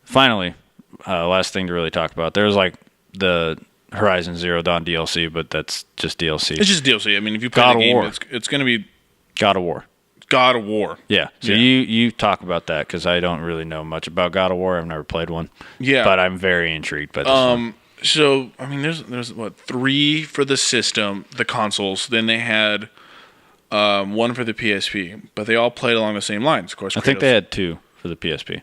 Finally, last thing to really talk about. There's like the Horizon Zero Dawn DLC, but that's just DLC. It's just DLC. I mean, if you play the game, it's going to be God of War. God of War. Yeah. So you talk about that because I don't really know much about God of War. I've never played one. Yeah. But I'm very intrigued by this one. So, I mean, there's what, 3 for the system, the consoles. Then they had 1 for the PSP, but they all played along the same lines. Of course, I think they had 2 for the PSP.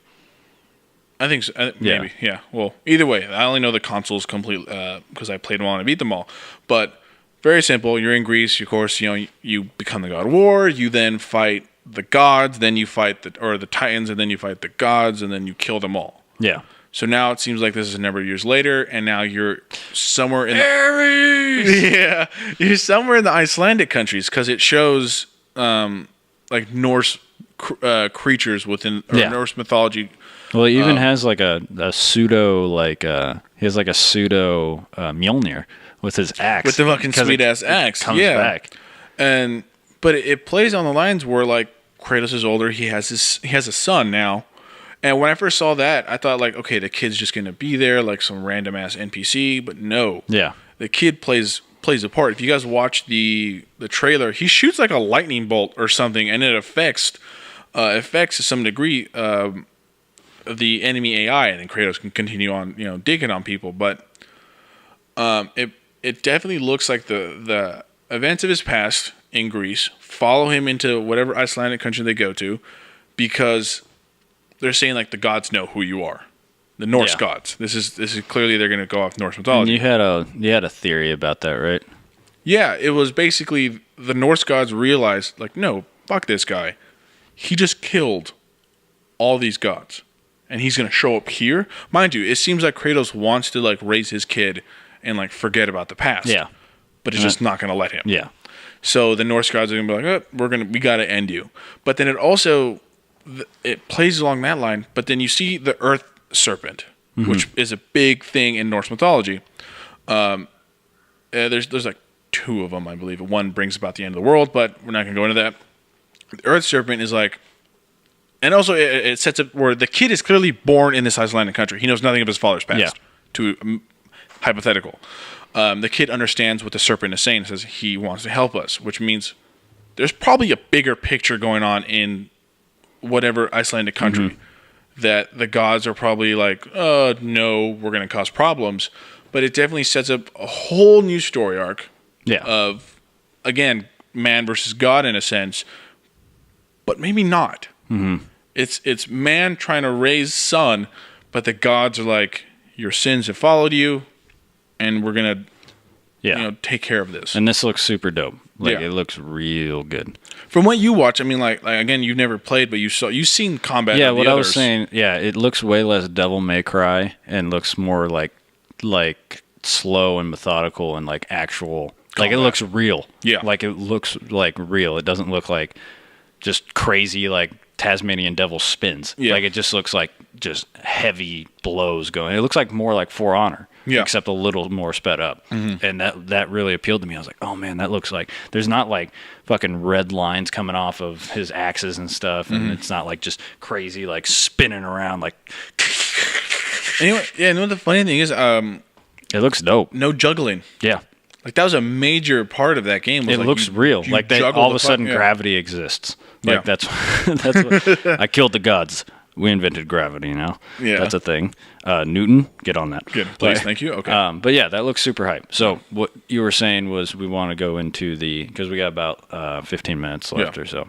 I think so. Maybe, yeah. Well, either way, I only know the consoles complete because I played them all and I beat them all. But very simple. You're in Greece. Of course, you become the God of War. You then fight the gods. Then you fight the Titans, and then you fight the gods, and then you kill them all. Yeah. So now it seems like this is a number of years later, and now you're somewhere in Ares! you're somewhere in the Icelandic countries because it shows like Norse creatures within Norse mythology. Well, it even has like a pseudo he has like a pseudo Mjolnir with his axe. With the fucking sweet ass axe. Comes back. But it plays on the lines where like Kratos is older, he has a son now. And when I first saw that, I thought like, okay, the kid's just gonna be there, like some random ass NPC, but no. Yeah. The kid plays a part. If you guys watch the trailer, he shoots like a lightning bolt or something, and it affects to some degree the enemy AI, and then Kratos can continue on, digging on people. But it definitely looks like the events of his past in Greece follow him into whatever Icelandic country they go to, because they're saying like the gods know who you are, the Norse gods. This is clearly they're going to go off Norse mythology. And you had a theory about that, right? Yeah, it was basically the Norse gods realized like, no, fuck this guy. He just killed all these gods, and he's going to show up here. Mind you, it seems like Kratos wants to like raise his kid and like forget about the past. Yeah. But it's just not going to let him. Yeah. So the Norse gods are going to be like, we got to end you. But then it plays along that line. But then you see the Earth Serpent, which is a big thing in Norse mythology. There's like 2 of them, I believe. One brings about the end of the world, but we're not going to go into that. The Earth Serpent is like, and also it sets up where the kid is clearly born in this Icelandic country. He knows nothing of his father's past. To hypothetical. The kid understands what the serpent is saying and says he wants to help us, which means there's probably a bigger picture going on in whatever Icelandic country that the gods are probably like, no, we're going to cause problems. But it definitely sets up a whole new story arc of, again, man versus God in a sense, but maybe not. It's man trying to raise son, but the gods are like, your sins have followed you, and we're going to take care of this. And this looks super dope. It looks real good. From what you watch, I mean, like again, you've never played, but you've seen combat. Yeah, of the what others. I was saying, it looks way less Devil May Cry and looks more like slow and methodical and like actual. Combat. Like it looks real. Yeah. Like it looks like real. It doesn't look like just crazy like Tasmanian devil spins. Yeah. Like it just looks like just heavy blows going. It looks like more like For Honor. Yeah. Except a little more sped up. And that really appealed to me. I was like, oh man, that looks like there's not like fucking red lines coming off of his axes and stuff, and it's not like just crazy like spinning around like Anyway, the funny thing is, it looks dope. no juggling. Yeah. Like that was a major part of that game. It looks real. Like that all of a sudden gravity exists. Like that's what I killed the gods. We invented gravity now. Yeah. That's a thing. Newton, get on that. Good. Please, thank you. Okay. But yeah, that looks super hype. So what you were saying was we want to go into because we got about 15 minutes left or so.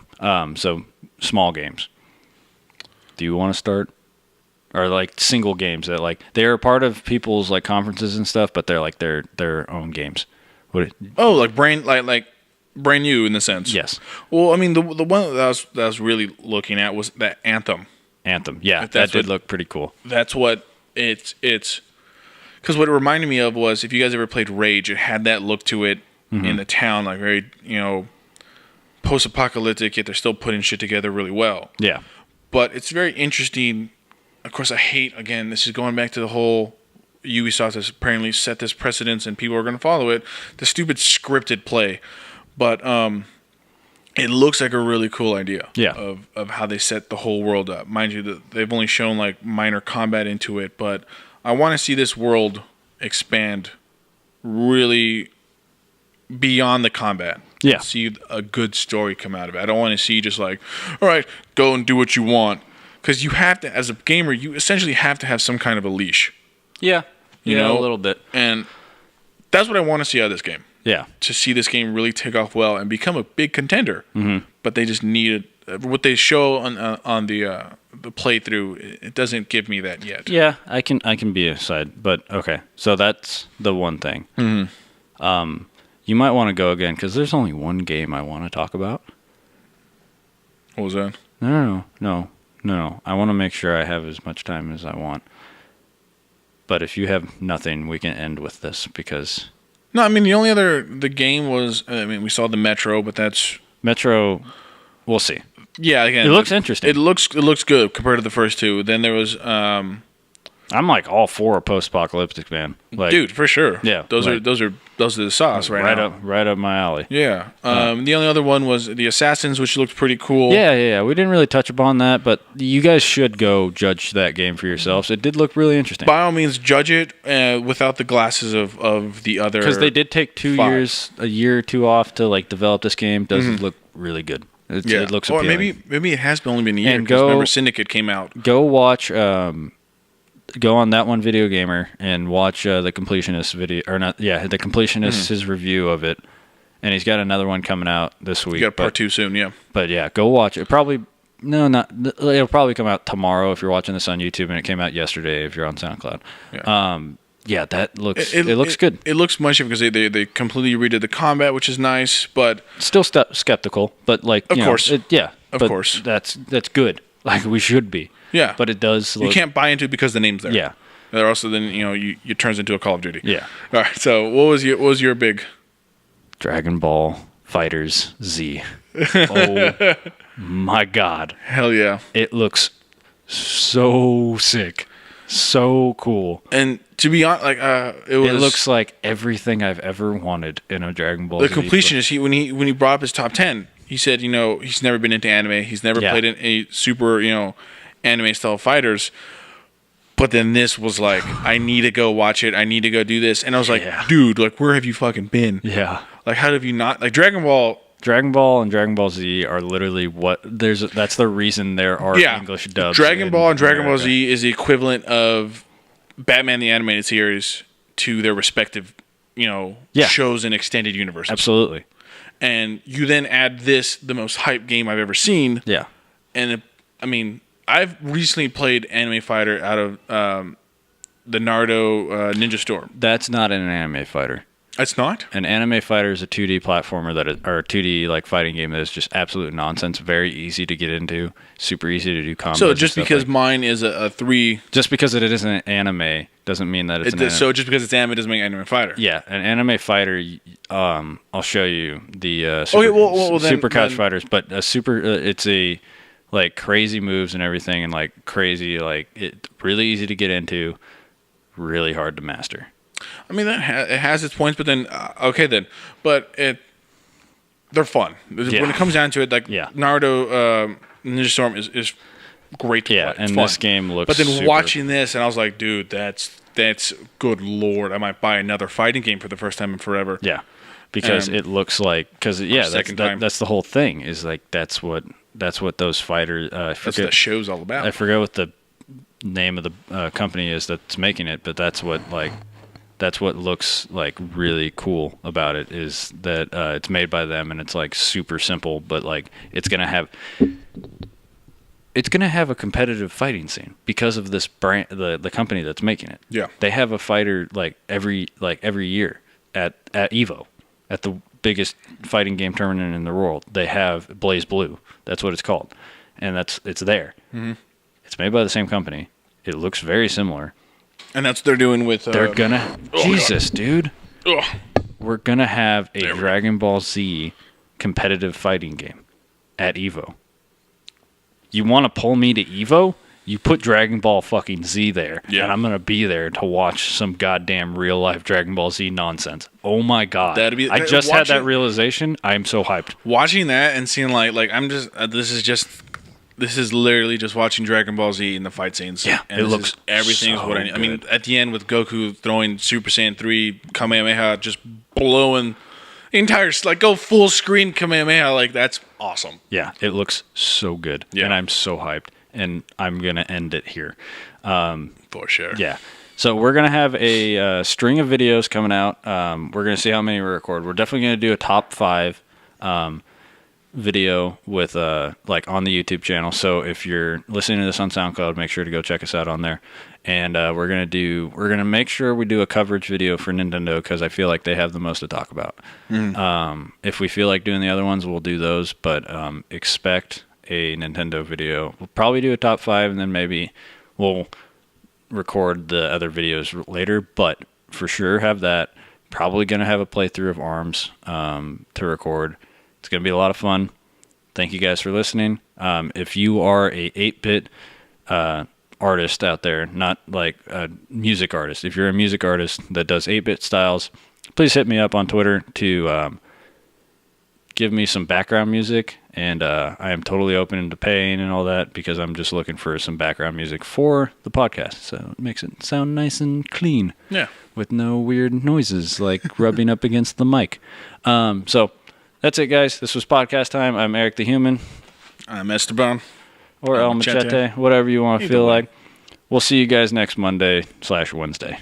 So small games. Do you want to start? Or like single games that like they're a part of people's like conferences and stuff, but they're like their own games. Like brain like brand new in the sense. Yes. Well, I mean, the one that I was really looking at was that Anthem. Anthem. Yeah, If that that's did what- look pretty cool. That's what it's because what it reminded me of was if you guys ever played Rage, it had that look to it in the town, like very post-apocalyptic. Yet they're still putting shit together really well. Yeah. But it's very interesting. Of course, I hate, again, this is going back to the whole Ubisoft has apparently set this precedence and people are going to follow it. The stupid scripted play. But it looks like a really cool idea of how they set the whole world up. Mind you, they've only shown like minor combat into it, but I want to see this world expand really beyond the combat. Yeah. See a good story come out of it. I don't want to see just like, all right, go and do what you want. Because you have to, as a gamer, you essentially have to have some kind of a leash. Yeah. You know? A little bit. And that's what I want to see out of this game. Yeah. To see this game really take off well and become a big contender. Mm-hmm. But they just needed what they show on the playthrough. It doesn't give me that yet. Yeah, I can be aside, but okay. So that's the one thing. Mm-hmm. You might want to go again because there's only one game I want to talk about. What was that? No. I want to make sure I have as much time as I want. But if you have nothing, we can end with this because. No, I mean the game was. I mean, we saw the Metro, but that's Metro. We'll see. Yeah, again, It looks interesting. It looks good compared to the first two. Then there was, I'm like all for a post-apocalyptic, man. Like, dude, for sure. Yeah, those like- are the sauce right now. right up my alley. Yeah. The only other one was the Assassins, which looked pretty cool. Yeah. We didn't really touch upon that, but you guys should go judge that game for yourselves. It did look really interesting. By all means, judge it without the glasses of the other. Because they did take a year or two off to like develop this game. Does look really good. It looks or appealing. maybe it has only been a year. And Because remember, Syndicate came out. Go watch. Go on That One Video Gamer and watch the completionist video, or not? Yeah, the completionist his review of it, and he's got another one coming out this week. You got part 2 soon, yeah. But yeah, go watch it. Probably it'll probably come out tomorrow if you're watching this on YouTube, and it came out yesterday if you're on SoundCloud. Yeah. That looks it looks good. It looks much because they completely redid the combat, which is nice, but Still skeptical, but like Of course. of course. That's good. Like we should be. yeah. But it does. you can't buy into it because the name's there. Yeah. Or also then it turns into a Call of Duty. Yeah. All right. So what was your big? Dragon Ball Fighters Z. Oh my God. Hell yeah. It looks so sick. So cool. And to be honest, like it looks like everything I've ever wanted in a Dragon Ball the Z. completionist. When he brought up his top 10, he said he's never been into anime. He's never played in any super anime style fighters. But then this was like, I need to go watch it. I need to go do this. And I was like, dude, like where have you fucking been? Yeah. Like how have you not like Dragon Ball and Dragon Ball Z are literally that's the reason there are English dubs. Dragon Ball and Dragon Ball America. Z is the equivalent of Batman the Animated Series to their respective, shows and extended universes. Absolutely. And you then add this, the most hype game I've ever seen. Yeah. And I've recently played Anime Fighter out of the Naruto Ninja Storm. That's not an anime fighter. It's not? An anime fighter is a 2D platformer or a 2D like fighting game that is just absolute nonsense. Very easy to get into. Super easy to do combos. So just because mine is a 3... Just because it isn't an anime doesn't mean that it's an anime. So just because it's anime doesn't make Anime Fighter. Yeah, an anime fighter. I'll show you the super couch fighters, but a super. It's a like crazy moves and everything, and like crazy it really easy to get into, really hard to master. I mean, it has its points, but then but they're fun when it comes down to it. Like Naruto Ninja Storm is great to play. It's and fun. this game looks. But then watching this, and I was like, dude, that's good lord. I might buy another fighting game for the first time in forever. Yeah, because it looks like that's the whole thing. Is like that's what those fighters. That's what the show's all about. I forget what the name of the company is that's making it, but that's what looks like really cool about it is that it's made by them and it's like super simple, but like it's gonna have a competitive fighting scene because of this brand, the company that's making it. Yeah, they have a fighter like every year at Evo, at the biggest fighting game tournament in the world. They have Blaze Blue. That's what it's called. And it's there. Mm-hmm. It's made by the same company. It looks very similar. And that's what they're doing with... they're going to... Jesus, God. Dude. Ugh. We're going to have a Dragon Ball Z competitive fighting game at EVO. You want to pull me to EVO? You put Dragon Ball fucking Z there, and I'm going to be there to watch some goddamn real-life Dragon Ball Z nonsense. Oh, my God. I just had that realization. I'm so hyped. Watching that and seeing, like I'm just... This is literally just watching Dragon Ball Z in the fight scenes. Yeah, and it looks everything's so what I need. good. I mean, at the end with Goku throwing Super Saiyan 3 Kamehameha, just blowing the entire... Like, go full screen Kamehameha. Like, that's awesome. Yeah, it looks so good. Yeah. And I'm so hyped. And I'm going to end it here. For sure. Yeah. So we're going to have a string of videos coming out. We're going to see how many we record. We're definitely going to do a top 5 video with like on the YouTube channel. So if you're listening to this on SoundCloud, make sure to go check us out on there. And we're going to make sure we do a coverage video for Nintendo because I feel like they have the most to talk about. If we feel like doing the other ones, we'll do those. But expect a Nintendo video. We'll probably do a top 5 and then maybe we'll record the other videos later, but for sure have that. Probably going to have a playthrough of ARMS to record. It's going to be a lot of fun. Thank you guys for listening. If you are a 8-bit artist out there, not like a music artist, if you're a music artist that does 8-bit styles, please hit me up on Twitter to give me some background music, and I am totally open to paying and all that because I'm just looking for some background music for the podcast, so it makes it sound nice and clean. Yeah, with no weird noises like rubbing up against the mic. So that's it, guys. This was podcast time. I'm Eric the Human. I'm Esteban. Or El Machete, whatever you want to feel like. We'll see you guys next Monday/Wednesday.